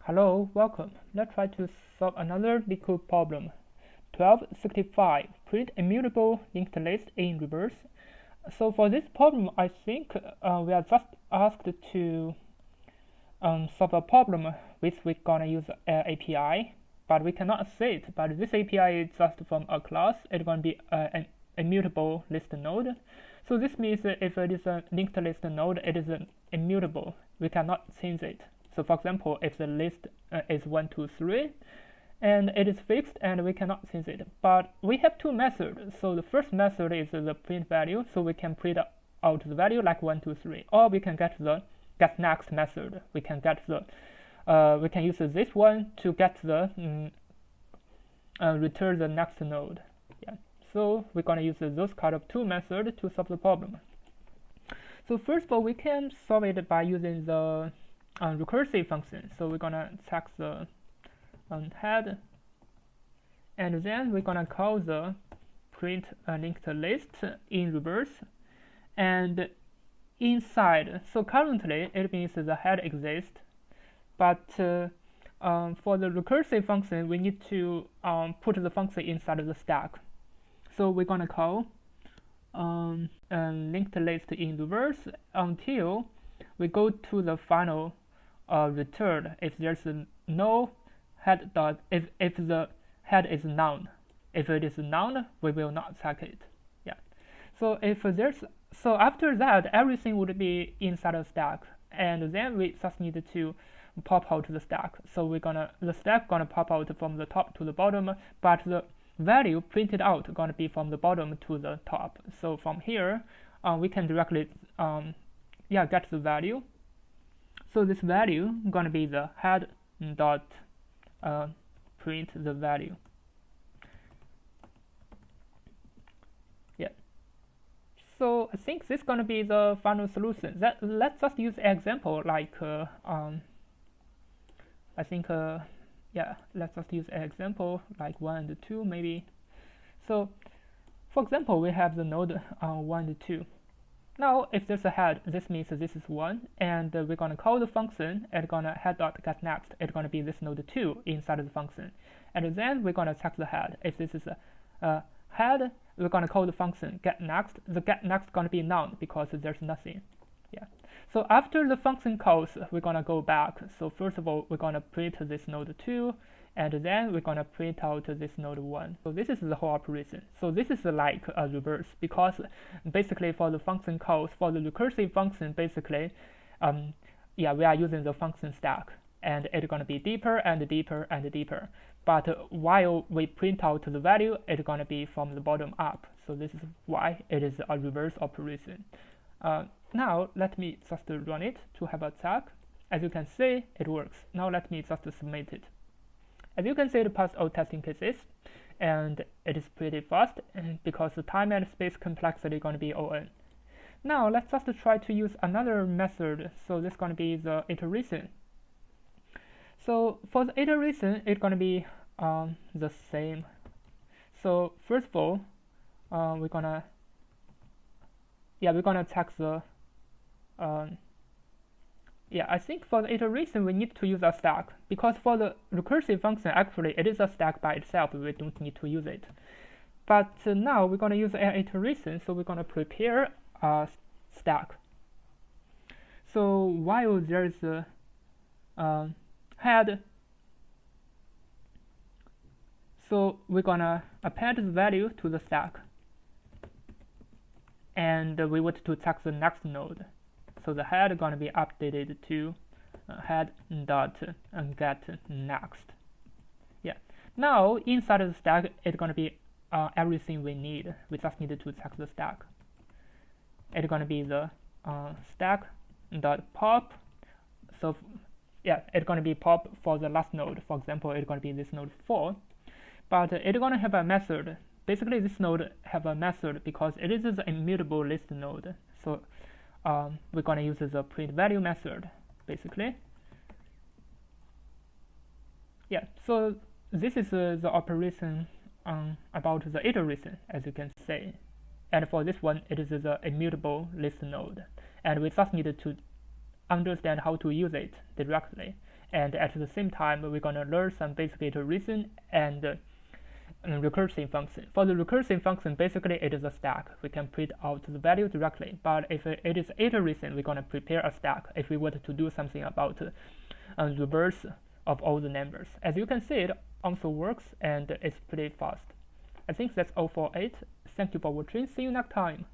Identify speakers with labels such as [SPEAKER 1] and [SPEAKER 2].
[SPEAKER 1] Hello, welcome. Let's try to solve another Leetcode problem. 1265. Print immutable linked list in reverse. So for this problem, I think we are just asked to solve a problem which we're gonna use an API, but we cannot say it. But this API is just from a class. It's gonna be an immutable list node. So this means that if it is a linked list node, it is immutable. We cannot change it. So for example, if the list is 1, 2, 3, and it is fixed and we cannot change it. But we have two methods. So the first method is the print value, so we can print out the value like 1, 2, 3, or we can get the get next method. We can get the we can use this one to get the return the next node. Yeah. So we're gonna use those kind of two methods to solve the problem. So first of all, we can solve it by using the recursive function. So we're gonna check the head, and then we're gonna call the print linked list in reverse, and inside. So currently it means the head exists, but for the recursive function we need to put the function inside of the stack. So we're gonna call linked list in reverse until we go to the final return if there's no head dot if the head is none. If it is none, we will not check it. Yeah. So if there's after that everything would be inside the stack, and then we just need to pop out the stack. So the stack gonna pop out from the top to the bottom, but the value printed out gonna be from the bottom to the top. So from here we can directly get the value. So this value gonna be the head dot print the value. Yeah. So I think this is gonna be the final solution. Let's just use an example like I think let's just use an example like 1 and 2 maybe. So for example, we have the node 1 and 2. Now, if there's a head, this means this is 1, and we're gonna call the function, and gonna head dot get next. It's gonna be this node 2 inside of the function, and then we're gonna check the head. If this is a head, we're gonna call the function get next. The get next gonna be none because there's nothing. Yeah. So after the function calls, we're gonna go back. So first of all, we're gonna print this node 2. And then we're gonna print out this node 1. So this is the whole operation. So this is like a reverse, because basically for the function calls, for the recursive function, basically, we are using the function stack, and it's gonna be deeper and deeper and deeper. But while we print out the value, it's gonna be from the bottom up. So this is why it is a reverse operation. Now let me just run it to have a check. As you can see, it works. Now let me just submit it. As you can see, it passed all testing cases, and it is pretty fast, and because the time and space complexity is going to be O(n). Now let's just try to use another method. So this is going to be the iteration. So for the iteration, it's going to be the same. So first of all, we're gonna check the I think for the iteration we need to use a stack, because for the recursive function actually it is a stack by itself, we don't need to use it. But now we're going to use an iteration, so we're going to prepare a stack. So while there's a head, so we're going to append the value to the stack, and we want to check the next node. So the head is going to be updated to head dot get next. Yeah. Now inside of the stack, it's going to be everything we need. We just need to check the stack. It's going to be the stack dot pop. So it's going to be pop for the last node. For example, it's going to be this node 4. But it's going to have a method. Basically, this node have a method because it is the immutable list node. So we're going to use the print value method, basically. Yeah, so this is the operation about the iteration, as you can see. And for this one, it is the immutable list node. And we just needed to understand how to use it directly. and at the same time we're going to learn some basic iteration and recursive function. For the recursive function, basically it is a stack. We can print out the value directly, but if it is iteration, we're going to prepare a stack if we want to do something about reverse of all the numbers. As you can see, it also works and it's pretty fast. I think that's all for it. Thank you for watching. See you next time.